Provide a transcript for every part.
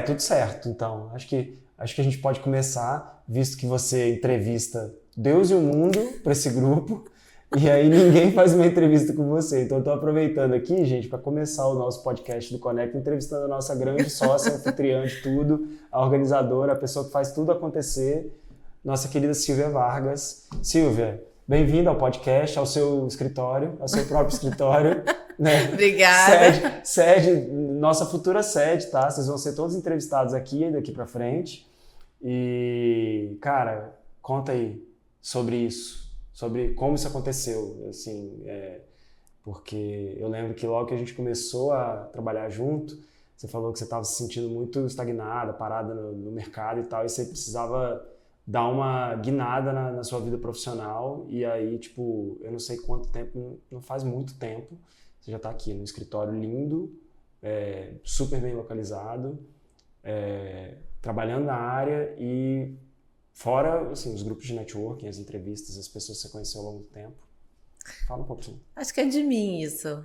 Tudo certo. Então, acho que a gente pode começar, visto que você entrevista Deus e o mundo para esse grupo, e aí ninguém faz uma entrevista com você. Então, eu estou aproveitando aqui, gente, para começar o nosso podcast do Conecta, entrevistando a nossa grande sócia, anfitriã de tudo, a organizadora, a pessoa que faz tudo acontecer, nossa querida Silvia Vargas. Silvia, bem-vinda ao podcast, ao seu escritório, ao seu próprio escritório. Né? Obrigada. Nossa futura sede, tá? Vocês vão ser todos entrevistados aqui, daqui pra frente. E, cara, conta aí sobre isso, sobre como isso aconteceu, assim, porque eu lembro que logo que a gente começou a trabalhar junto, você falou que você estava se sentindo muito estagnada, parada no mercado e tal, e você precisava dar uma guinada na sua vida profissional, e aí, tipo, eu não sei quanto tempo, não faz muito tempo, você já está aqui no escritório lindo, super bem localizado, trabalhando na área e fora assim, os grupos de networking, as entrevistas, as pessoas que você conheceu ao longo do tempo. Fala um pouquinho. Acho que é de mim isso.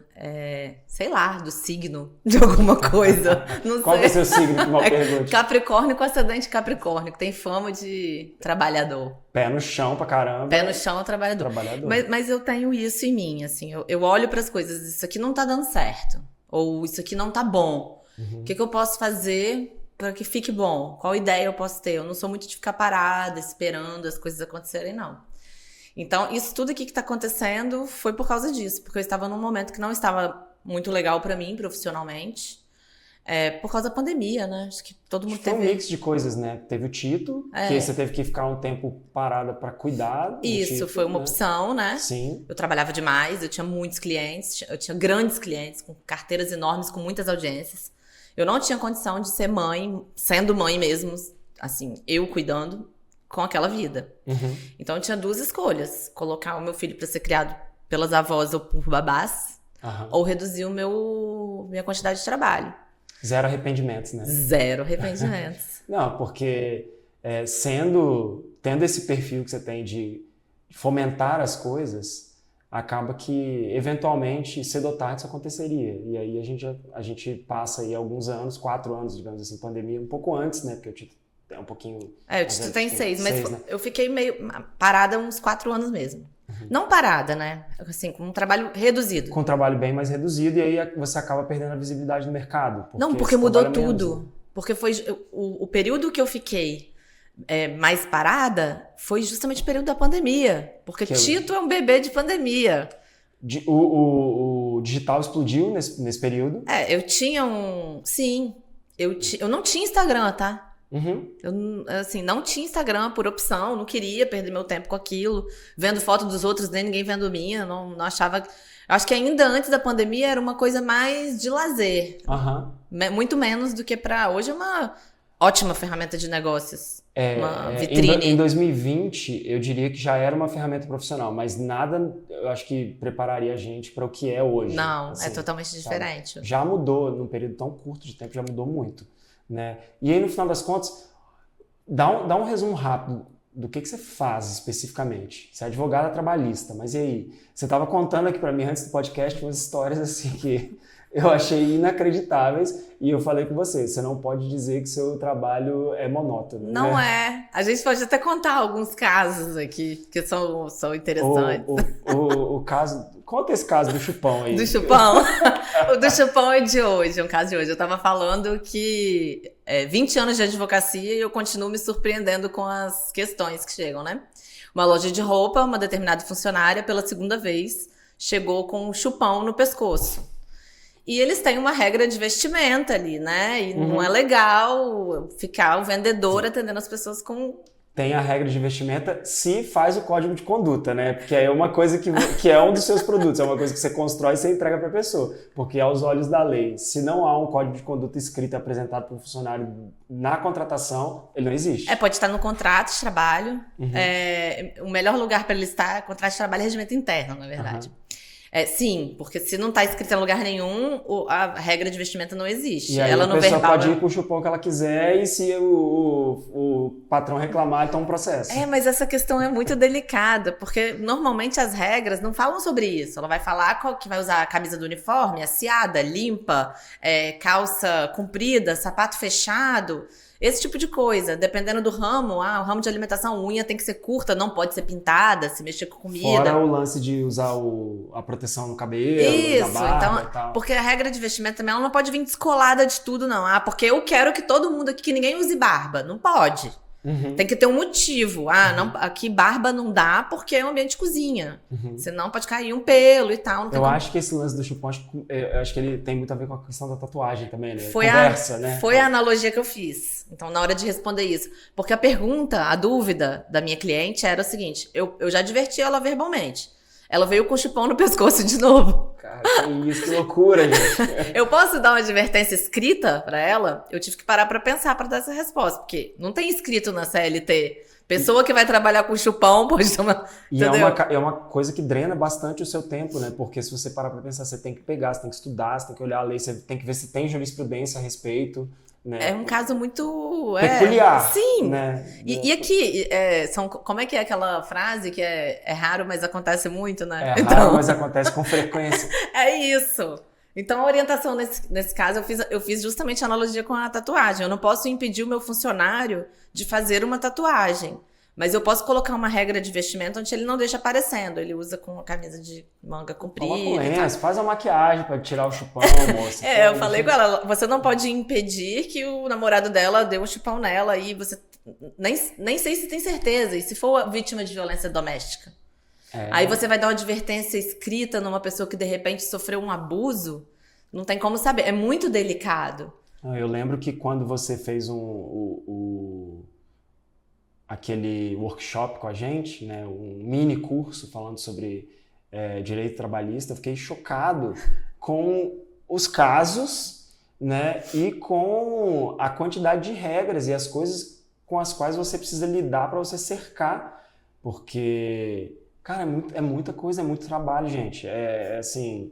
Sei lá, do signo de alguma coisa. Não Qual sei. é o seu signo? Que mal pergunte. Capricórnio com ascendente Capricórnio, que tem fama de trabalhador. Pé no chão pra caramba. Pé no chão é trabalhador. Mas eu tenho isso em mim, assim. Eu olho para as coisas, isso aqui não tá dando certo. Ou isso aqui não tá bom. Uhum. O que eu posso fazer para que fique bom? Qual ideia eu posso ter? Eu não sou muito de ficar parada, esperando as coisas acontecerem, não. Então, isso tudo aqui que tá acontecendo foi por causa disso. Porque eu estava num momento que não estava muito legal para mim, profissionalmente. Por causa da pandemia, né? Acho que todo mundo teve... Foi um mix de coisas, né? Teve o Tito, que você teve que ficar um tempo parada para cuidar do Isso, Tito, foi uma opção, né? Sim. Eu trabalhava demais, eu tinha muitos clientes, eu tinha grandes clientes, com carteiras enormes, com muitas audiências. Eu não tinha condição de ser mãe, sendo mãe mesmo, assim, eu cuidando com aquela vida. Uhum. Então eu tinha duas escolhas: colocar o meu filho para ser criado pelas avós ou por babás, ou reduzir minha quantidade de trabalho. Zero arrependimentos, né? Zero arrependimentos. Não, porque tendo esse perfil que você tem de fomentar as coisas, acaba que eventualmente, cedo ou tarde, isso aconteceria. E aí a gente passa aí alguns anos, 4 anos, digamos assim, pandemia, um pouco antes, né? Porque o Tito é um pouquinho... o Tito tem 6, mas 6, né? eu fiquei meio parada uns 4 anos mesmo. Uhum. Não parada, né? Assim, com um trabalho reduzido. Com um trabalho bem mais reduzido, e aí você acaba perdendo a visibilidade no mercado. Porque mudou tudo. Menos, né? Porque foi o período que eu fiquei mais parada foi justamente o período da pandemia. Porque Tito é um bebê de pandemia. O digital explodiu nesse período? Eu tinha Sim. Eu não tinha Instagram, tá? Uhum. Eu, assim, não tinha Instagram por opção, não queria perder meu tempo com aquilo, vendo foto dos outros, nem ninguém vendo minha, não achava... Eu acho que ainda antes da pandemia era uma coisa mais de lazer. Uhum. Muito menos do que para hoje é uma ótima ferramenta de negócios. Uma vitrine. Em 2020, eu diria que já era uma ferramenta profissional, mas nada, eu acho que prepararia a gente para o que é hoje. Não, assim, é totalmente diferente. Sabe? Já mudou, num período tão curto de tempo, já mudou muito. Né? E aí, no final das contas, dá um resumo rápido do que você faz especificamente. Você é advogada trabalhista, mas e aí? Você estava contando aqui para mim antes do podcast umas histórias assim que eu achei inacreditáveis e eu falei com você não pode dizer que seu trabalho é monótono. Não né? A gente pode até contar alguns casos aqui que são interessantes. O caso... Conta esse caso do chupão aí. Do chupão? O do chupão é de hoje, um caso de hoje. Eu tava falando que 20 anos de advocacia e eu continuo me surpreendendo com as questões que chegam, né? Uma loja de roupa, uma determinada funcionária, pela segunda vez, chegou com um chupão no pescoço. E eles têm uma regra de vestimenta ali, né? E não é legal ficar o vendedor atendendo as pessoas com... Tem a regra de vestimenta se faz o código de conduta, né? Porque é uma coisa que é um dos seus produtos, é uma coisa que você constrói e você entrega para a pessoa. Porque aos olhos da lei, se não há um código de conduta escrito e apresentado para o funcionário na contratação, ele não existe. Pode estar no contrato de trabalho. O melhor lugar para ele estar, contrato de trabalho é regimento interno, na verdade. Sim, porque se não tá escrito em lugar nenhum, a regra de vestimenta não existe. E aí ela a no pessoa verbal pode ir com o chupão que ela quiser e se o patrão reclamar, então um processo. Mas essa questão é muito delicada, porque normalmente as regras não falam sobre isso. Ela vai falar que vai usar a camisa do uniforme, aciada, limpa, calça comprida, sapato fechado, esse tipo de coisa. Dependendo do ramo, o ramo de alimentação, a unha tem que ser curta, não pode ser pintada, se mexer com comida. Fora o lance de usar a proteção no cabelo, isso, na barba então, e tal. porque a regra de vestimenta também, ela não pode vir descolada de tudo, não. Porque eu quero que todo mundo aqui, que ninguém use barba. Não pode. Uhum. Tem que ter um motivo. Não, aqui barba não dá porque é um ambiente de cozinha. Senão pode cair um pelo e tal. Acho que esse lance do chupão, eu acho que ele tem muito a ver com a questão da tatuagem também, né? Né? Foi a analogia que eu fiz. Então, na hora de responder isso. Porque a pergunta, a dúvida da minha cliente era o seguinte, eu já adverti ela verbalmente. Ela veio com o chupão no pescoço de novo. Cara, que isso, que loucura, gente. Eu posso dar uma advertência escrita pra ela? Eu tive que parar pra pensar pra dar essa resposta, porque não tem escrito na CLT. Pessoa que vai trabalhar com chupão pode tomar... E é uma coisa que drena bastante o seu tempo, né? Porque se você parar pra pensar, você tem que pegar, você tem que estudar, você tem que olhar a lei, você tem que ver se tem jurisprudência a respeito. Né? É um caso muito... peculiar. Sim. Né? E aqui, como é que é aquela frase que é raro, mas acontece muito, né? É raro, mas acontece com frequência. É isso. Então, a orientação nesse caso, eu fiz justamente a analogia com a tatuagem. Eu não posso impedir o meu funcionário de fazer uma tatuagem. Mas eu posso colocar uma regra de vestimento onde ele não deixa aparecendo. Ele usa com a camisa de manga comprida. Coloca lenço, faz a maquiagem pra tirar o chupão, moça. Eu falei com ela, você não pode impedir que o namorado dela dê um chupão nela e você... Nem sei se tem certeza. E se for vítima de violência doméstica? Aí você vai dar uma advertência escrita numa pessoa que de repente sofreu um abuso? Não tem como saber. É muito delicado. Eu lembro que quando você fez aquele workshop com a gente, né, um mini curso falando sobre direito trabalhista, eu fiquei chocado com os casos, né, e com a quantidade de regras e as coisas com as quais você precisa lidar para você cercar, porque, cara, é muita coisa, é muito trabalho, gente. Assim,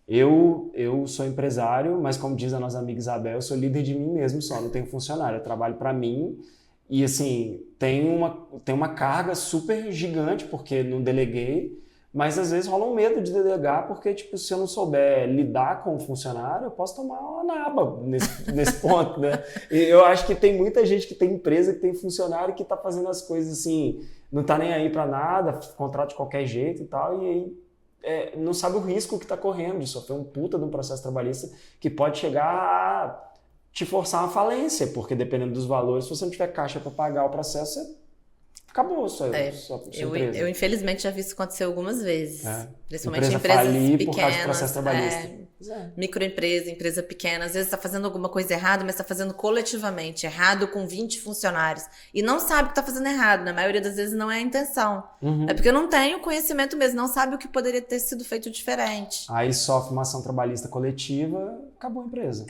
eu sou empresário, mas como diz a nossa amiga Isabel, eu sou líder de mim mesmo só, não tenho funcionário, eu trabalho para mim. E assim, tem uma carga super gigante, porque não deleguei, mas às vezes rola um medo de delegar, porque tipo, se eu não souber lidar com o funcionário, eu posso tomar uma naba nesse ponto, né? E eu acho que tem muita gente que tem empresa, que tem funcionário, que tá fazendo as coisas assim, não tá nem aí pra nada, contrata de qualquer jeito e tal, e aí não sabe o risco que tá correndo de sofrer um puta de um processo trabalhista que pode chegar a te forçar uma falência, porque dependendo dos valores, se você não tiver caixa para pagar o processo, acabou a sua empresa. Eu infelizmente já vi isso acontecer algumas vezes. Principalmente em empresa empresas pequenas. Por causa do processo trabalhista. Microempresa, empresa pequena, às vezes está fazendo alguma coisa errada, mas está fazendo coletivamente, errado com 20 funcionários. E não sabe que está fazendo errado, na maioria das vezes não é a intenção. É porque não tem o conhecimento mesmo, não sabe o que poderia ter sido feito diferente. Aí sofre uma ação trabalhista coletiva, acabou a empresa.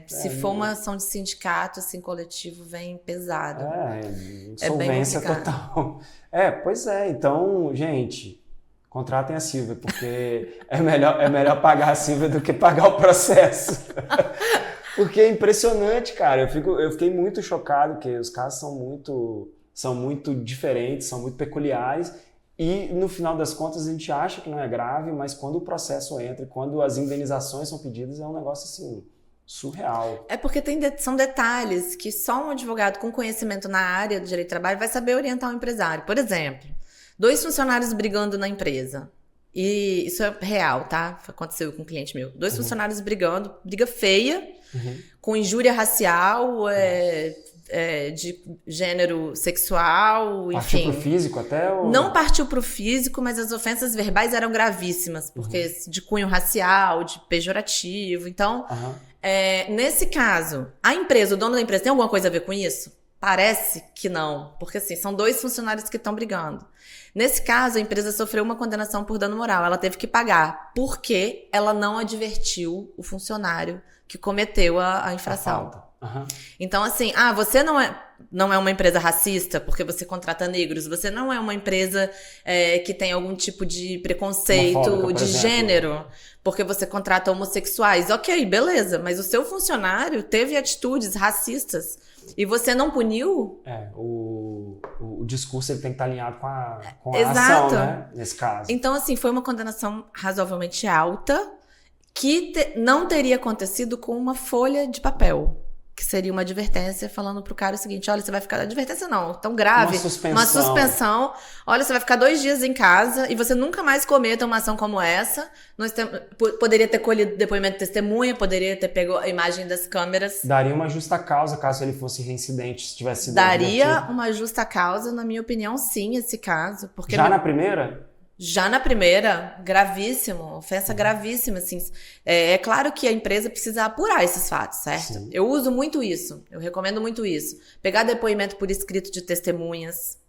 Se for uma ação de sindicato, assim, coletivo, vem pesado. Insolvência total. Pois é, então, gente... Contratem a Silvia, porque é melhor pagar a Silvia do que pagar o processo. Porque é impressionante, cara. Eu fiquei muito chocado, porque os casos são muito diferentes, são muito peculiares. E, no final das contas, a gente acha que não é grave, mas quando o processo entra, quando as indenizações são pedidas, é um negócio assim... surreal. É porque são detalhes que só um advogado com conhecimento na área do direito do trabalho vai saber orientar o empresário. Por exemplo, 2 funcionários brigando na empresa. E isso é real, tá? Aconteceu com um cliente meu. 2 funcionários brigando, briga feia, com injúria racial, de gênero sexual, enfim. Partiu pro físico até? Ou... Não partiu pro físico, mas as ofensas verbais eram gravíssimas, porque de cunho racial, de pejorativo. Então, nesse caso, a empresa, o dono da empresa, tem alguma coisa a ver com isso? Parece que não, porque assim, são 2 funcionários que estão brigando. Nesse caso, a empresa sofreu uma condenação por dano moral, ela teve que pagar, porque ela não advertiu o funcionário que cometeu a infração. A falta. Então, assim, você não é... não é uma empresa racista porque você contrata negros, você não é uma empresa que tem algum tipo de preconceito Homofóbica, de exemplo. gênero porque você contrata homossexuais. Ok, beleza, mas o seu funcionário teve atitudes racistas e você não puniu? O discurso ele tem que estar alinhado com a Exato. ação, né? Nesse caso. Então, assim, foi uma condenação razoavelmente alta que não teria acontecido com uma folha de papel. Que seria uma advertência falando pro cara o seguinte, olha, você vai ficar... Advertência não, tão grave. Uma suspensão. Olha, você vai ficar 2 dias em casa e você nunca mais cometa uma ação como essa. Poderia ter colhido depoimento de testemunha, poderia ter pego a imagem das câmeras. Daria uma justa causa caso ele fosse reincidente, se tivesse sido Daria advertido. uma justa causa, na minha opinião, sim, esse caso. Porque Já na primeira? Já na primeira, gravíssimo, ofensa gravíssima, assim. É claro que a empresa precisa apurar esses fatos, certo? Sim. Eu uso muito isso, eu recomendo muito isso. Pegar depoimento por escrito de testemunhas,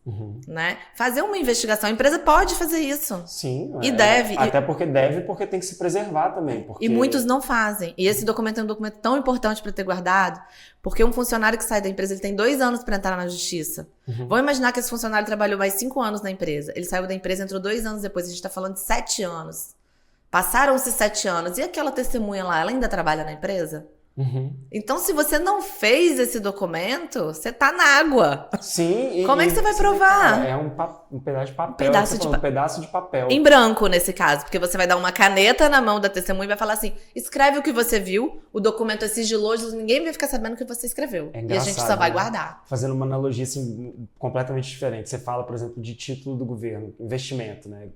né? Fazer uma investigação, a empresa pode fazer isso. Sim. E deve. Até porque tem que se preservar também. Porque... E muitos não fazem. E esse documento é um documento tão importante para ter guardado, porque um funcionário que sai da empresa, ele tem 2 anos para entrar na justiça. Vamos imaginar que esse funcionário trabalhou mais 5 anos na empresa. Ele saiu da empresa, entrou 2 anos depois. A gente está falando de 7 anos. Passaram-se 7 anos. E aquela testemunha lá, ela ainda trabalha na empresa? Então, se você não fez esse documento, você tá na água. Sim. Como é que você vai provar? É um pedaço de papel. Um pedaço de papel. Em branco, nesse caso. Porque você vai dar uma caneta na mão da testemunha e vai falar assim, escreve o que você viu, o documento é sigiloso, ninguém vai ficar sabendo o que o que você escreveu. E a gente só vai guardar. Fazendo uma analogia assim, completamente diferente. Você fala, por exemplo, de título do governo, investimento, né?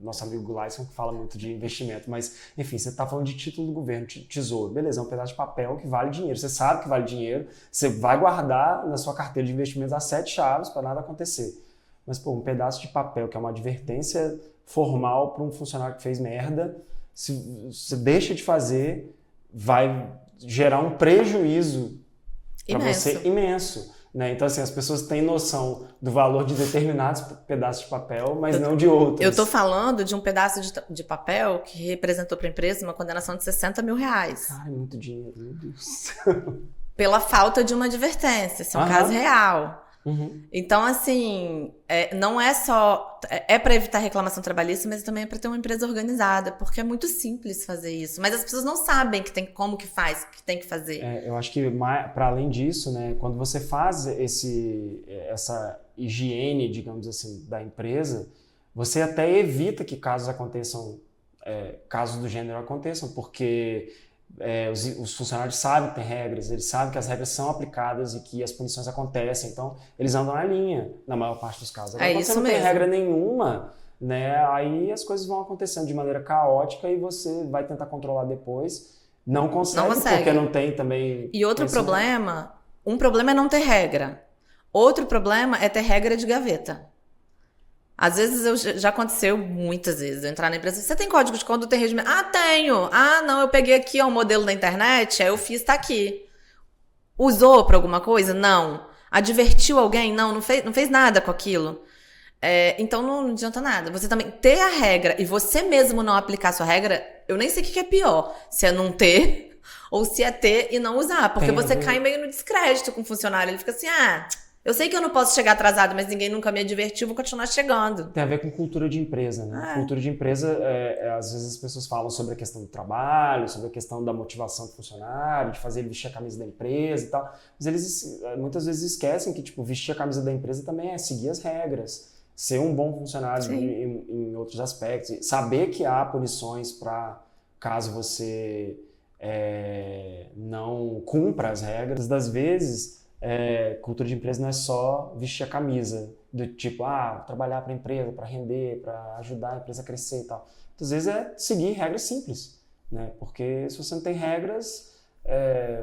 Nosso amigo Gulaison fala muito de investimento, mas, enfim, você está falando de título do governo, tesouro. Beleza, é um pedaço de papel que vale dinheiro. Você sabe que vale dinheiro, você vai guardar na sua carteira de investimentos as 7 chaves para nada acontecer. Mas, pô, um pedaço de papel que é uma advertência formal para um funcionário que fez merda, se você deixa de fazer, vai gerar um prejuízo para você imenso. Né? Então, assim, as pessoas têm noção do valor de determinados pedaços de papel, mas não de outros. Eu tô falando de um pedaço de papel que representou para a empresa uma condenação de R$60 mil. Cara, é muito dinheiro, meu Deus. Pela falta de uma advertência, esse é um caso real. Então, assim, não é só... É para evitar reclamação trabalhista, mas também é para ter uma empresa organizada, porque é muito simples fazer isso. Mas as pessoas não sabem que como que faz, que tem que fazer. Eu acho que, para além disso, né, quando você faz essa higiene, digamos assim, da empresa, você até evita que casos do gênero aconteçam, porque... os funcionários sabem que tem regras, eles sabem que as regras são aplicadas e que as punições acontecem, então eles andam na linha, na maior parte dos casos. Agora, quando você não tem regra nenhuma, né, aí as coisas vão acontecendo de maneira caótica e você vai tentar controlar depois, não consegue. Porque não tem também... E outro problema, um problema é não ter regra, outro problema é ter regra de gaveta. Às vezes, já aconteceu muitas vezes, eu entrar na empresa, você tem código de conduta, tem regimento? Ah, tenho. Ah, não, eu peguei aqui um modelo da internet, aí eu fiz, tá aqui. Usou pra alguma coisa? Não. Advertiu alguém? Não fez nada com aquilo. Então não adianta nada. Você também ter a regra e você mesmo não aplicar a sua regra, eu nem sei o que é pior, se é não ter ou se é ter e não usar, porque você cai meio no descrédito com o funcionário, ele fica assim, eu sei que eu não posso chegar atrasado, mas ninguém nunca me advertiu, vou continuar chegando. Tem a ver com cultura de empresa, né? Cultura de empresa, às vezes as pessoas falam sobre a questão do trabalho, sobre a questão da motivação do funcionário, de fazer ele vestir a camisa da empresa e tal. Mas eles muitas vezes esquecem que, tipo, vestir a camisa da empresa também é seguir as regras, ser um bom funcionário em outros aspectos, saber que há punições para caso você não cumpra as regras. Das vezes... cultura de empresa não é só vestir a camisa, do tipo, trabalhar para a empresa, para render, para ajudar a empresa a crescer e tal. Às vezes é seguir regras simples, né? Porque se você não tem regras,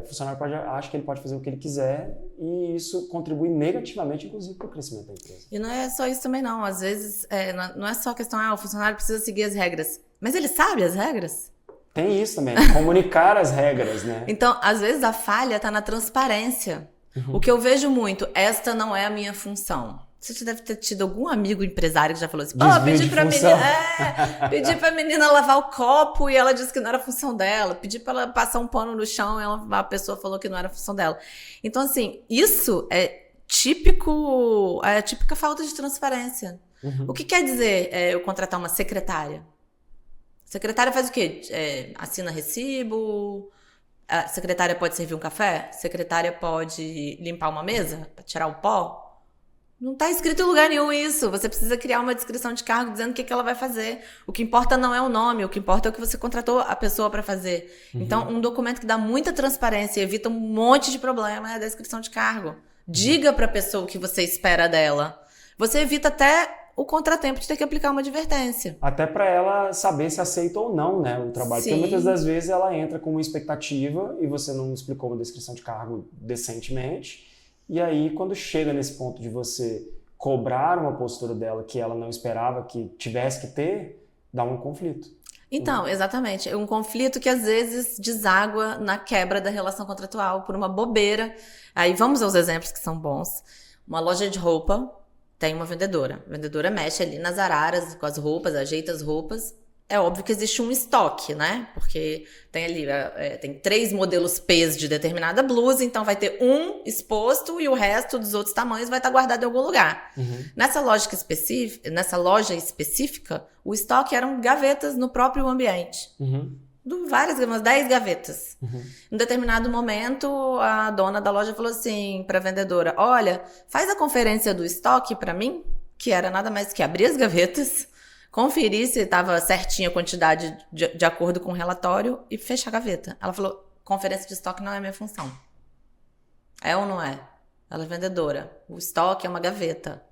o funcionário acha que ele pode fazer o que ele quiser e isso contribui negativamente, inclusive, para o crescimento da empresa. E não é só isso também, não. Às vezes, não é só a questão, o funcionário precisa seguir as regras. Mas ele sabe as regras? Tem isso também, comunicar as regras, né? Então, às vezes, a falha está na transparência. O que eu vejo muito, esta não é a minha função. Você já deve ter tido algum amigo empresário que já falou assim, pedi pra menina lavar o copo e ela disse que não era função dela. Pedi pra ela passar um pano no chão e a pessoa falou que não era função dela. Então, assim, isso a típica falta de transparência. O que quer dizer eu contratar uma secretária? Secretária faz o quê? Assina recibo? A secretária pode servir um café? Secretária pode limpar uma mesa? Tirar o pó? Não está escrito em lugar nenhum isso. Você precisa criar uma descrição de cargo dizendo o que ela vai fazer. O que importa não é o nome, o que importa é o que você contratou a pessoa para fazer. Então, um documento que dá muita transparência e evita um monte de problema é a descrição de cargo. Diga para a pessoa o que você espera dela. Você evita até o contratempo de ter que aplicar uma advertência. Até para ela saber se aceita ou não, né, o trabalho. Sim. Porque muitas das vezes ela entra com uma expectativa e você não explicou uma descrição de cargo decentemente. E aí, quando chega nesse ponto de você cobrar uma postura dela que ela não esperava que tivesse que ter, dá um conflito. Então, exatamente. É um conflito que às vezes deságua na quebra da relação contratual por uma bobeira. Aí vamos aos exemplos que são bons. Uma loja de roupa tem uma vendedora. A vendedora mexe ali nas araras com as roupas, ajeita as roupas. É óbvio que existe um estoque, né? Porque tem ali, tem 3 modelos P's de determinada blusa, então vai ter um exposto e o resto dos outros tamanhos vai estar guardado em algum lugar. Nessa loja específica, o estoque eram gavetas no próprio ambiente. Umas 10 gavetas. Em determinado momento, a dona da loja falou assim para a vendedora: olha, faz a conferência do estoque para mim, que era nada mais que abrir as gavetas, conferir se estava certinha a quantidade de acordo com o relatório e fechar a gaveta. Ela falou: conferência de estoque não é minha função. É ou não é? Ela é vendedora. O estoque é uma gaveta.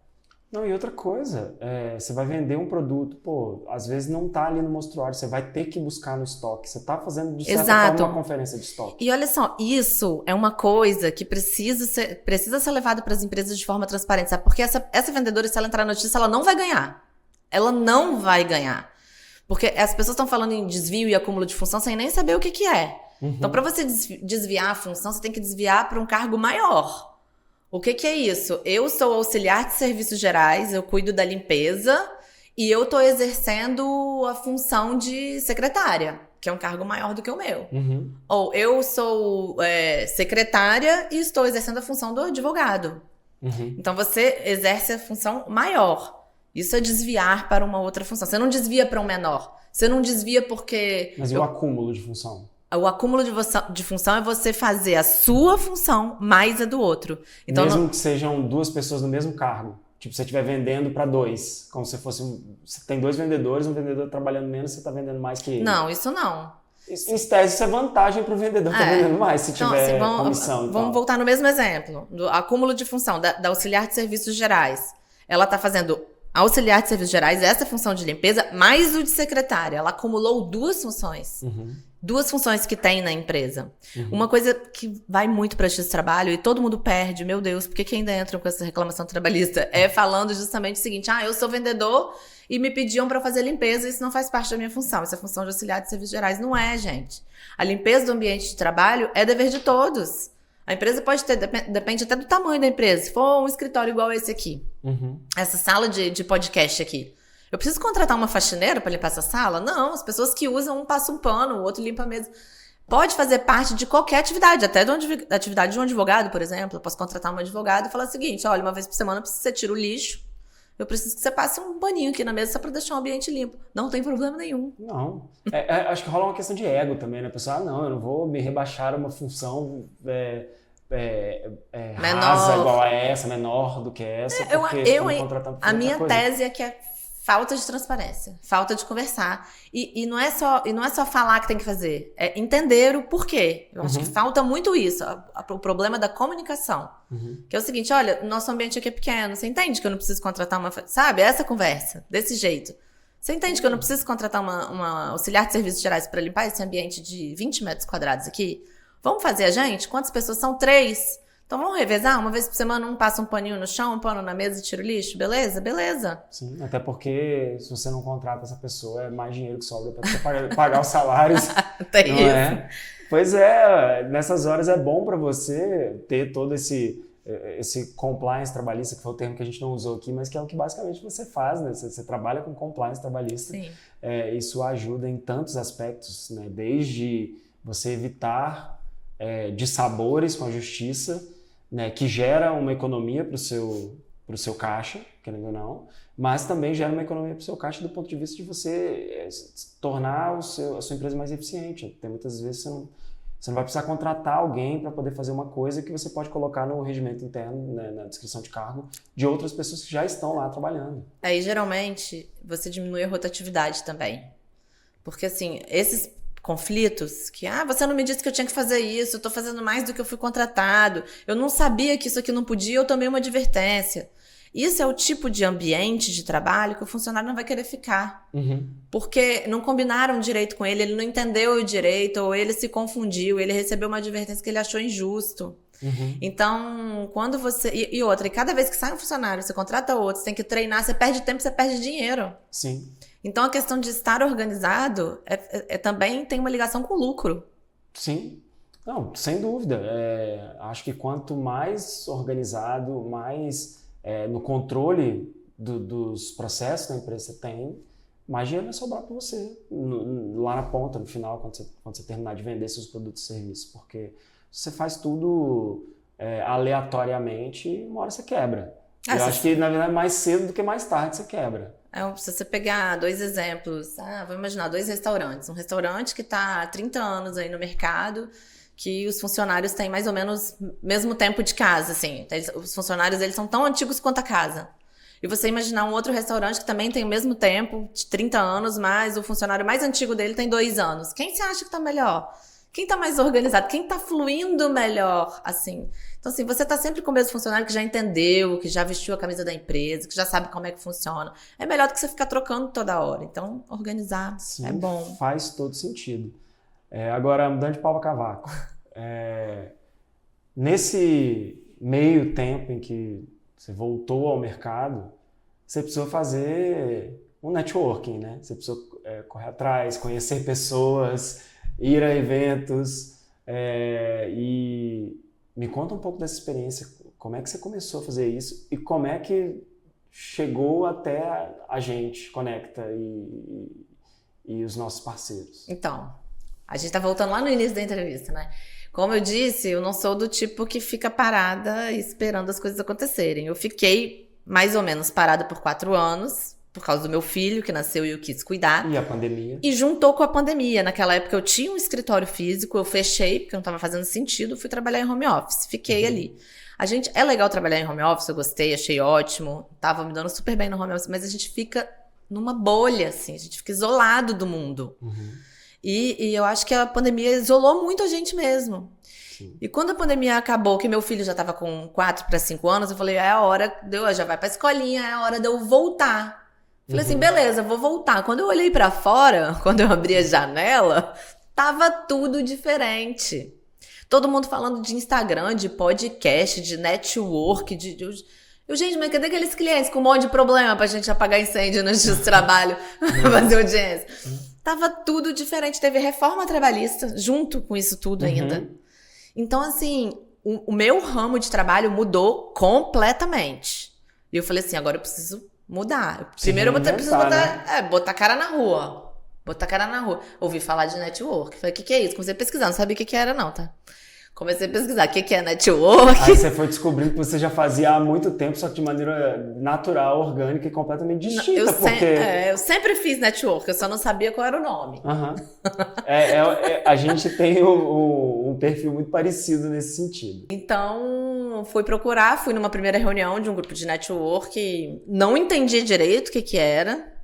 Não, e outra coisa, você vai vender um produto, às vezes não tá ali no mostruário, você vai ter que buscar no estoque. Você tá fazendo, de certa forma, uma conferência de estoque. E olha só, isso é uma coisa que precisa ser levado para as empresas de forma transparente, sabe? Porque essa vendedora, se ela entrar na notícia, ela não vai ganhar. Ela não vai ganhar. Porque as pessoas estão falando em desvio e acúmulo de função sem nem saber o que é. Então, para você desviar a função, você tem que desviar para um cargo maior. O que é isso? Eu sou auxiliar de serviços gerais, eu cuido da limpeza e eu estou exercendo a função de secretária, que é um cargo maior do que o meu. Ou eu sou secretária e estou exercendo a função do advogado. Então, você exerce a função maior. Isso é desviar para uma outra função. Você não desvia para um menor. Você não desvia porque... Mas e o acúmulo de função? O acúmulo de função é você fazer a sua função mais a do outro. Então, mesmo que sejam 2 pessoas no mesmo cargo. Tipo, se você estiver vendendo para 2. Como se fosse... Você tem 2 vendedores, um vendedor trabalhando menos, você está vendendo mais que ele. Não, isso não. Em tese, isso é vantagem para o vendedor estar vendendo mais, se tiver comissão. Vamos voltar no mesmo exemplo. Do acúmulo de função da auxiliar de serviços gerais. Ela está fazendo auxiliar de serviços gerais, essa função de limpeza, mais o de secretária. Ela acumulou 2 funções. 2 funções que tem na empresa. Uma coisa que vai muito para esse trabalho e todo mundo perde, meu Deus, por que ainda entram com essa reclamação trabalhista? É falando justamente o seguinte: eu sou vendedor e me pediam para fazer limpeza, isso não faz parte da minha função, isso é função de auxiliar de serviços gerais. Não é, gente. A limpeza do ambiente de trabalho é dever de todos. A empresa pode ter, depende até do tamanho da empresa. Se for um escritório igual esse aqui, essa sala de podcast aqui, eu preciso contratar uma faxineira para limpar essa sala? Não, as pessoas que usam, um passa um pano, o outro limpa a mesa. Pode fazer parte de qualquer atividade, até da atividade de um advogado, por exemplo. Eu posso contratar um advogado e falar o seguinte: olha, uma vez por semana você tira o lixo, eu preciso que você passe um paninho aqui na mesa só para deixar o ambiente limpo. Não tem problema nenhum. Não. Acho que rola uma questão de ego também, né? A pessoa, não, eu não vou me rebaixar a uma função rasa igual a essa, menor do que essa, porque eu vou contratar uma A minha coisa. tese é que é falta de transparência, falta de conversar. E não é só falar que tem que fazer, é entender o porquê. Eu acho que falta muito isso, o problema da comunicação. Que é o seguinte: olha, nosso ambiente aqui é pequeno, você entende que eu não preciso contratar uma... Sabe, essa conversa, desse jeito. Você entende que eu não preciso contratar uma auxiliar de serviços gerais para limpar esse ambiente de 20 metros quadrados aqui? Vamos fazer a gente? Quantas pessoas são? 3. Então vamos revezar? Uma vez por semana um passa um paninho no chão, um pano na mesa e tira o lixo? Beleza? Beleza. Sim, até porque se você não contrata essa pessoa, é mais dinheiro que sobra para você pagar os salários. Tem não isso. É? Pois é, nessas horas é bom para você ter todo esse compliance trabalhista, que foi o termo que a gente não usou aqui, mas que é o que basicamente você faz, né? Você trabalha com compliance trabalhista. Sim. Isso ajuda em tantos aspectos, né? Desde você evitar dissabores com a justiça, né, que gera uma economia para o seu caixa, querendo ou não, mas também gera uma economia para o seu caixa do ponto de vista de você tornar a sua empresa mais eficiente. Tem muitas vezes você não vai precisar contratar alguém para poder fazer uma coisa que você pode colocar no regimento interno, né, na descrição de cargo, de outras pessoas que já estão lá trabalhando. Aí, geralmente, você diminui a rotatividade também. Porque, assim, esses conflitos que, você não me disse que eu tinha que fazer isso, eu tô fazendo mais do que eu fui contratado, eu não sabia que isso aqui não podia, eu tomei uma advertência. Isso é o tipo de ambiente de trabalho que o funcionário não vai querer ficar. Uhum. Porque não combinaram direito com ele não entendeu o direito, ou ele se confundiu, ele recebeu uma advertência que ele achou injusto. Uhum. Então, quando você... E outra, e cada vez que sai um funcionário, você contrata outro, você tem que treinar, você perde tempo, você perde dinheiro. Sim. Então, a questão de estar organizado também tem uma ligação com o lucro. Sim. Não, sem dúvida. Acho que quanto mais organizado, mais no controle dos processos da empresa você tem, mais dinheiro vai sobrar para você lá na ponta, no final, quando você terminar de vender seus produtos e serviços. Porque se você faz tudo aleatoriamente, uma hora você quebra. Eu acho que, na verdade, mais cedo do que mais tarde você quebra. Se você pegar 2 exemplos, vou imaginar 2 restaurantes. Um restaurante que está há 30 anos aí no mercado, que os funcionários têm mais ou menos mesmo tempo de casa, assim. Os funcionários, eles são tão antigos quanto a casa. E você imaginar um outro restaurante que também tem o mesmo tempo, de 30 anos, mas o funcionário mais antigo dele tem 2 anos. Quem você acha que está melhor? Quem está mais organizado? Quem está fluindo melhor, assim? Então, assim, você está sempre com o mesmo funcionário que já entendeu, que já vestiu a camisa da empresa, que já sabe como é que funciona. É melhor do que você ficar trocando toda hora. Então, organizar é bom. Faz todo sentido. Agora, mudando de pau para cavaco. Nesse meio tempo em que você voltou ao mercado, você precisou fazer um networking, né? Você precisou correr atrás, conhecer pessoas, ir a eventos. E me conta um pouco dessa experiência. Como é que você começou a fazer isso e como é que chegou até a gente, Conecta e os nossos parceiros? Então, a gente tá voltando lá no início da entrevista, né? Como eu disse, eu não sou do tipo que fica parada esperando as coisas acontecerem. Eu fiquei mais ou menos parada por 4 anos, por causa do meu filho, que nasceu e eu quis cuidar. E a pandemia. E juntou com a pandemia. Naquela época eu tinha um escritório físico, eu fechei, porque não estava fazendo sentido, fui trabalhar em home office, fiquei ali. É legal trabalhar em home office, eu gostei, achei ótimo, tava me dando super bem no home office, mas a gente fica numa bolha, assim, a gente fica isolado do mundo. E eu acho que a pandemia isolou muito a gente mesmo. Sim. E quando a pandemia acabou, que meu filho já estava com 4 para 5 anos, eu falei, é a hora, já vai pra escolinha, é a hora de eu voltar. Falei assim, beleza, vou voltar. Quando eu olhei pra fora, quando eu abri a janela, tava tudo diferente. Todo mundo falando de Instagram, de podcast, de network, gente, mas cadê aqueles clientes com um monte de problema pra gente apagar incêndio no dia de trabalho, fazer audiência? Tava tudo diferente, teve reforma trabalhista junto com isso tudo ainda. Então, assim, o meu ramo de trabalho mudou completamente. E eu falei assim, agora eu preciso mudar. Primeiro eu preciso botar a cara na rua. Botar a cara na rua. Ouvi falar de network. Falei, o que é isso? Comecei a pesquisar, não sabia o que era não, tá? Comecei a pesquisar o que é network. Aí você foi descobrindo que você já fazia há muito tempo, só que de maneira natural, orgânica e completamente distinta. Eu sempre fiz network, eu só não sabia qual era o nome. A gente tem um perfil muito parecido nesse sentido. Então, fui numa primeira reunião de um grupo de network, não entendi direito o que era.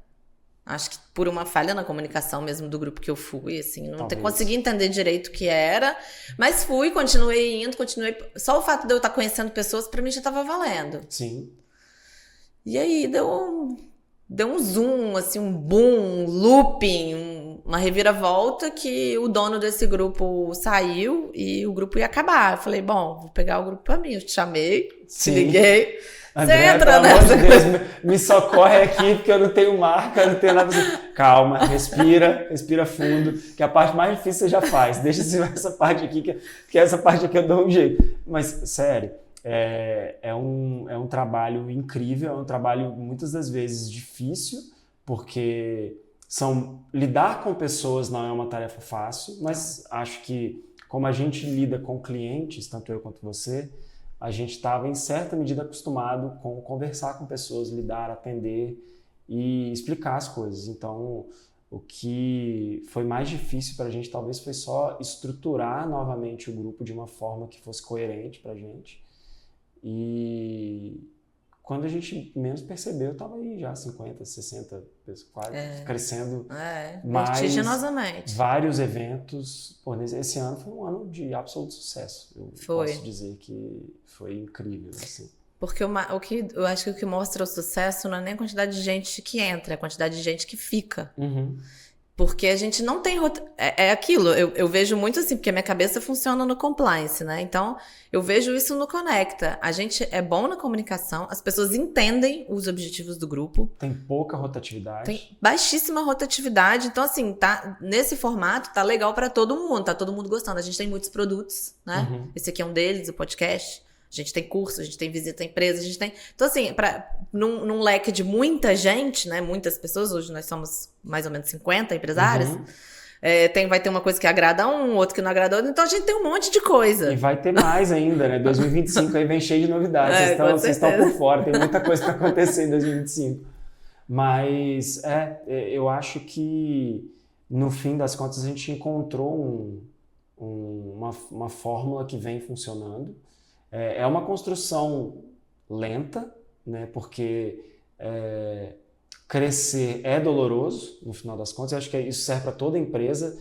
Acho que por uma falha na comunicação mesmo do grupo que eu fui, assim, não consegui entender direito o que era, mas continuei indo, só o fato de eu estar conhecendo pessoas, pra mim já estava valendo. Sim. E aí deu um zoom, assim, um boom, um looping, uma reviravolta que o dono desse grupo saiu e o grupo ia acabar. Eu falei, bom, vou pegar o grupo pra mim, eu te chamei, te liguei. André, você entra nessa Deus, me socorre aqui porque eu não tenho marca, eu não tenho nada. Calma, respira fundo, que a parte mais difícil você já faz. Deixa essa parte aqui, que essa parte aqui eu dou um jeito. Mas, sério, é um trabalho incrível, é um trabalho muitas das vezes difícil, porque lidar com pessoas não é uma tarefa fácil, mas acho que como a gente lida com clientes, tanto eu quanto você, a gente estava, em certa medida, acostumado com conversar com pessoas, lidar, atender e explicar as coisas. Então, o que foi mais difícil para a gente talvez foi só estruturar novamente o grupo de uma forma que fosse coerente para a gente. E quando a gente menos percebeu, estava aí já 50, 60, quase crescendo. Vertiginosamente. Vários eventos. Pô, esse ano foi um ano de absoluto sucesso. Eu posso dizer que foi incrível. Assim. Porque eu acho que o que mostra o sucesso não é nem a quantidade de gente que entra, é a quantidade de gente que fica. Uhum. Porque a gente não tem... É aquilo, eu vejo muito assim, porque a minha cabeça funciona no compliance, né? Então, eu vejo isso no Conecta. A gente é bom na comunicação, as pessoas entendem os objetivos do grupo. Tem pouca rotatividade. Tem baixíssima rotatividade. Então, assim, nesse formato, tá legal pra todo mundo, tá todo mundo gostando. A gente tem muitos produtos, né? Uhum. Esse aqui é um deles, o podcast. A gente tem curso, a gente tem visita à empresa, a gente tem... Então, assim, num leque de muita gente, né? Muitas pessoas, hoje nós somos mais ou menos 50 empresários. Uhum. Vai ter uma coisa que agrada um, outro que não agrada outro. Então, a gente tem um monte de coisa. E vai ter mais ainda, né? 2025 aí vem cheio de novidades. Vocês estão por fora, tem muita coisa para acontecer em 2025. Mas, eu acho que, no fim das contas, a gente encontrou uma fórmula que vem funcionando. É uma construção lenta, né? Porque crescer é doloroso, no final das contas. Eu acho que isso serve para toda empresa.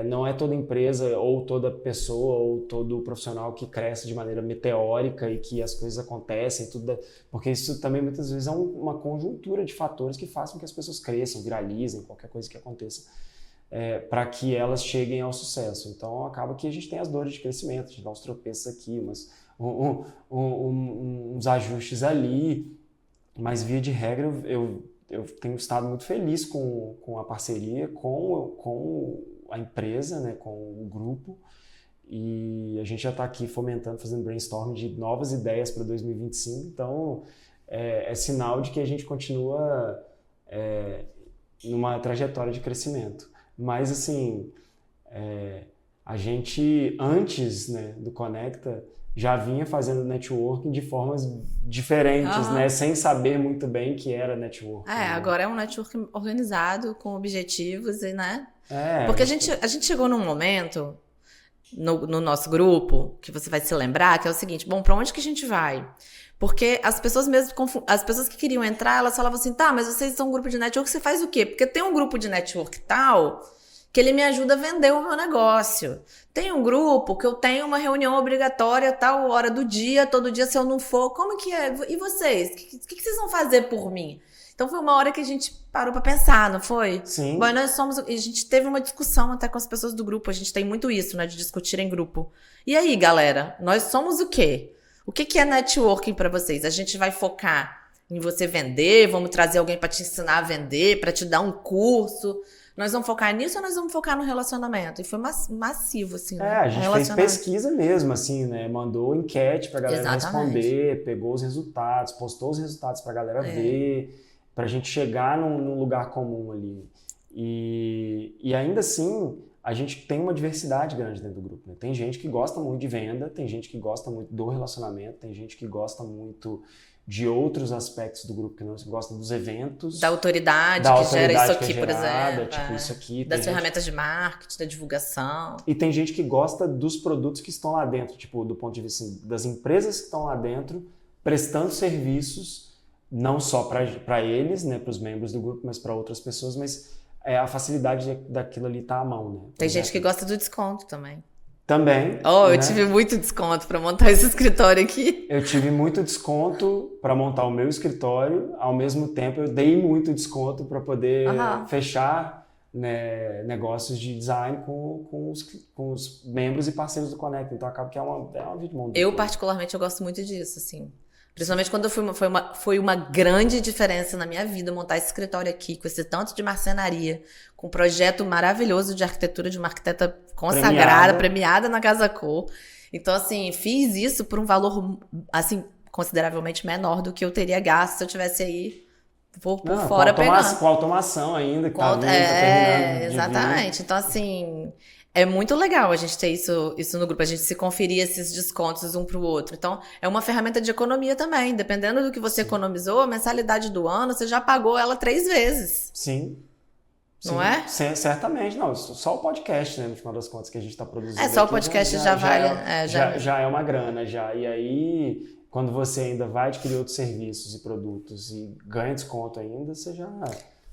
Não é toda empresa ou toda pessoa ou todo profissional que cresce de maneira meteórica e que as coisas acontecem, porque isso também muitas vezes é uma conjuntura de fatores que fazem com que as pessoas cresçam, viralizem, qualquer coisa que aconteça. Para que elas cheguem ao sucesso. Então, acaba que a gente tem as dores de crescimento, a gente dá uns tropeços aqui, uns ajustes ali, mas via de regra eu tenho estado muito feliz com a parceria, com a empresa, né, com o grupo, e a gente já está aqui fomentando, fazendo brainstorming de novas ideias para 2025, então é sinal de que a gente continua numa trajetória de crescimento. Mas assim, a gente antes, né, do Conecta já vinha fazendo networking de formas diferentes, né? Sem saber muito bem que era networking. Né? Agora é um networking organizado, com objetivos, né? Porque a gente chegou num momento, no nosso grupo, que você vai se lembrar, que é o seguinte, bom, pra onde que a gente vai? Porque as pessoas as pessoas que queriam entrar, elas falavam assim, tá, mas vocês são um grupo de network, você faz o quê? Porque tem um grupo de network tal... que ele me ajuda a vender o meu negócio. Tem um grupo que eu tenho uma reunião obrigatória tal hora do dia, todo dia se eu não for, como que é? E vocês? O que vocês vão fazer por mim? Então foi uma hora que a gente parou pra pensar, não foi? Sim. Bom, a gente teve uma discussão até com as pessoas do grupo, a gente tem muito isso, né, de discutir em grupo. E aí, galera, nós somos o quê? O que é networking pra vocês? A gente vai focar em você vender, vamos trazer alguém pra te ensinar a vender, pra te dar um curso... Nós vamos focar nisso ou nós vamos focar no relacionamento? E foi massivo, assim, né? A gente fez pesquisa mesmo, assim, né? Mandou enquete pra galera responder, pegou os resultados, postou os resultados pra galera ver, pra gente chegar num lugar comum ali. E ainda assim, a gente tem uma diversidade grande dentro do grupo, né? Tem gente que gosta muito de venda, tem gente que gosta muito do relacionamento, tem gente que gosta muito... de outros aspectos do grupo, que não gosta dos eventos. Da autoridade que gera isso aqui, por exemplo. Tipo, isso aqui. Das ferramentas de marketing, da divulgação. E tem gente que gosta dos produtos que estão lá dentro, tipo, do ponto de vista assim, das empresas que estão lá dentro, prestando serviços, não só para eles, né, para os membros do grupo, mas para outras pessoas, mas a facilidade daquilo ali tá à mão, né? Tem gente que gosta do desconto também. Também. Eu tive muito desconto para montar esse escritório aqui. Eu tive muito desconto para montar o meu escritório, ao mesmo tempo eu dei muito desconto para poder fechar, né, negócios de design com os membros e parceiros do Conecta. Então acaba que é uma vida montada. Eu particularmente eu gosto muito disso, assim. Principalmente quando foi uma grande diferença na minha vida montar esse escritório aqui, com esse tanto de marcenaria, com um projeto maravilhoso de arquitetura de uma arquiteta consagrada, premiada na Casa Cor. Então, assim, fiz isso por um valor, assim, consideravelmente menor do que eu teria gasto se eu tivesse aí por fora pegando. Com automação ainda, que tá terminando. Exatamente. Então, assim... É muito legal a gente ter isso no grupo, a gente se conferir esses descontos um pro outro. Então, é uma ferramenta de economia também. Dependendo do que você economizou, a mensalidade do ano, você já pagou ela 3 vezes. Sim. Não é? Certamente, não. Só o podcast, né, no final das contas, que a gente está produzindo. Só o podcast já vale. Já é uma grana, já. E aí, quando você ainda vai adquirir outros serviços e produtos e ganha desconto ainda, você já.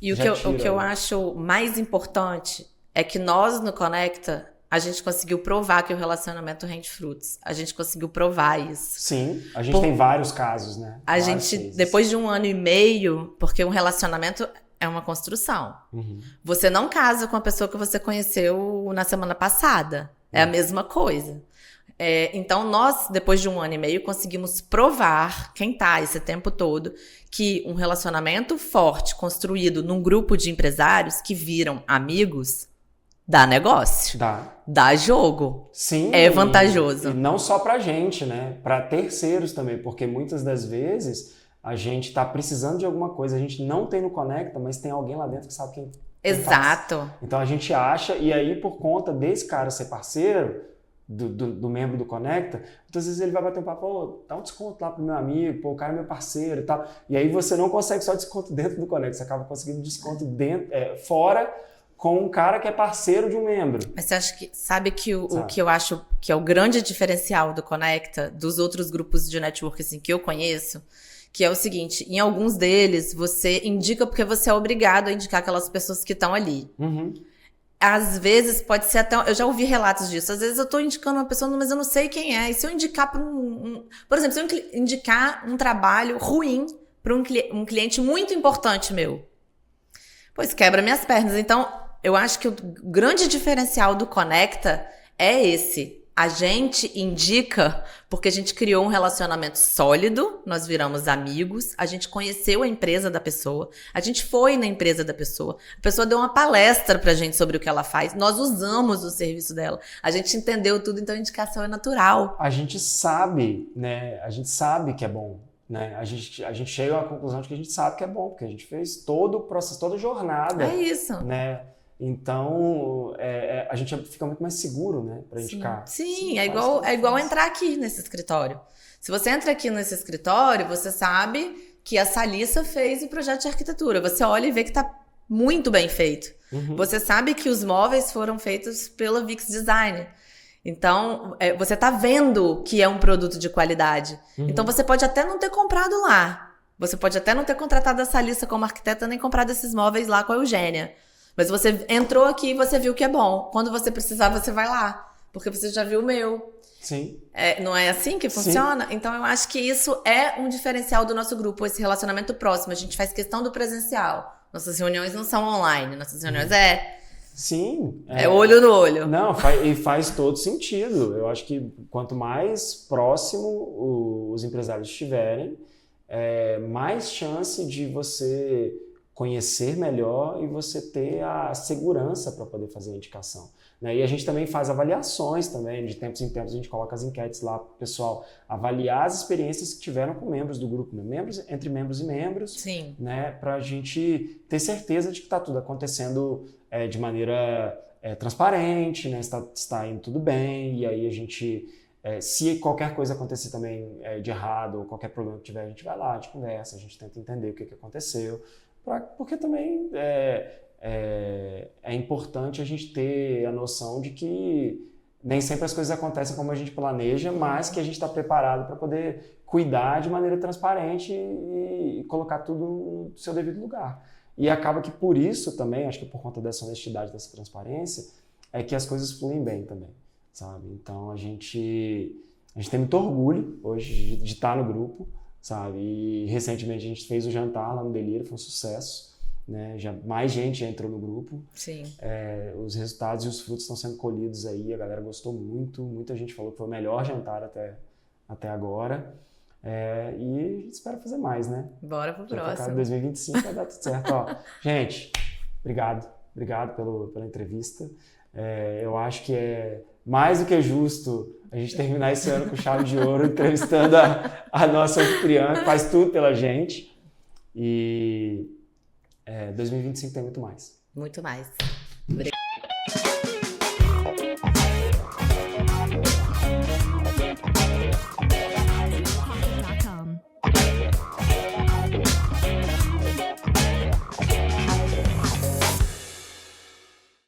E o que eu acho mais importante é que nós no Conecta, a gente conseguiu provar que o relacionamento rende frutos. A gente conseguiu provar isso. Sim, a gente tem vários casos, né? A gente, depois de 1 ano e meio, porque um relacionamento é uma construção. Você não casa com a pessoa que você conheceu na semana passada. É a mesma coisa. Então, nós, depois de 1 ano e meio, conseguimos provar, quem tá esse tempo todo, que um relacionamento forte, construído num grupo de empresários que viram amigos, dá negócio. Dá jogo. Sim. É vantajoso. E não só pra gente, né? Pra terceiros também, porque muitas das vezes a gente tá precisando de alguma coisa, a gente não tem no Conecta, mas tem alguém lá dentro que sabe quem Exato. faz. Então a gente acha, e aí por conta desse cara ser parceiro, do membro do Conecta, muitas vezes ele vai bater um papo, pô, dá um desconto lá pro meu amigo, pô, o cara é meu parceiro e tal. E aí você não consegue só desconto dentro do Conecta, você acaba conseguindo desconto fora com um cara que é parceiro de um membro. Mas você acha que, sabe que o que eu acho que é o grande diferencial do Conecta, dos outros grupos de network assim, que eu conheço, que é o seguinte, em alguns deles você indica porque você é obrigado a indicar aquelas pessoas que estão ali. Às vezes pode ser até... Eu já ouvi relatos disso. Às vezes eu tô indicando uma pessoa, mas eu não sei quem é. E se eu indicar para por exemplo, se eu indicar um trabalho ruim para um cliente muito importante meu, pois quebra minhas pernas. Então, eu acho que o grande diferencial do Conecta é esse. A gente indica porque a gente criou um relacionamento sólido, nós viramos amigos, a gente conheceu a empresa da pessoa, a gente foi na empresa da pessoa, a pessoa deu uma palestra pra gente sobre o que ela faz, nós usamos o serviço dela, a gente entendeu tudo, então a indicação é natural. A gente sabe, né? A gente sabe que é bom, né? A gente chega à conclusão de que a gente sabe que é bom, porque a gente fez todo o processo, toda a jornada. É isso. Né? Então, a gente fica muito mais seguro, né, para indicar. Sim, é igual entrar aqui nesse escritório. Se você entra aqui nesse escritório, você sabe que a Salissa fez o projeto de arquitetura. Você olha e vê que está muito bem feito. Você sabe que os móveis foram feitos pela Vix Design. Então, você está vendo que é um produto de qualidade. Então, você pode até não ter comprado lá. Você pode até não ter contratado a Salissa como arquiteta, nem comprado esses móveis lá com a Eugênia. Mas você entrou aqui e você viu que é bom. Quando você precisar, você vai lá. Porque você já viu o meu. Sim. Não é assim que funciona? Sim. Então, eu acho que isso é um diferencial do nosso grupo, esse relacionamento próximo. A gente faz questão do presencial. Nossas reuniões não são online. Nossas reuniões Sim. É olho no olho. Não, e faz todo sentido. Eu acho que quanto mais próximo os empresários estiverem, mais chance de você conhecer melhor e você ter a segurança para poder fazer a indicação. Né? E a gente também faz avaliações também, de tempos em tempos a gente coloca as enquetes lá para o pessoal avaliar as experiências que tiveram com membros do grupo, né? Entre membros e membros, Sim. Né? Para a gente ter certeza de que está tudo acontecendo de maneira transparente, né? Está indo tudo bem, e aí a gente, se qualquer coisa acontecer também de errado, ou qualquer problema que tiver, a gente vai lá, a gente conversa, a gente tenta entender o que aconteceu, porque também é importante a gente ter a noção de que nem sempre as coisas acontecem como a gente planeja, mas que a gente está preparado para poder cuidar de maneira transparente e colocar tudo no seu devido lugar. E acaba que por isso também, acho que por conta dessa honestidade, dessa transparência, é que as coisas fluem bem também, sabe? Então a gente tem muito orgulho hoje de estar no grupo, sabe? E recentemente a gente fez o jantar lá no Delírio, foi um sucesso, né? Mais gente já entrou no grupo. Sim. Os resultados e os frutos estão sendo colhidos aí, a galera gostou muito, muita gente falou que foi o melhor jantar até agora. E a gente espera fazer mais, né? Bora pro próximo. 2025 vai dar tudo certo. Ó, gente, obrigado pela entrevista. Eu acho que é mais do que justo a gente terminar esse ano com chave de ouro, entrevistando a nossa anfitriã, que faz tudo pela gente. E 2025 tem muito mais. Muito mais.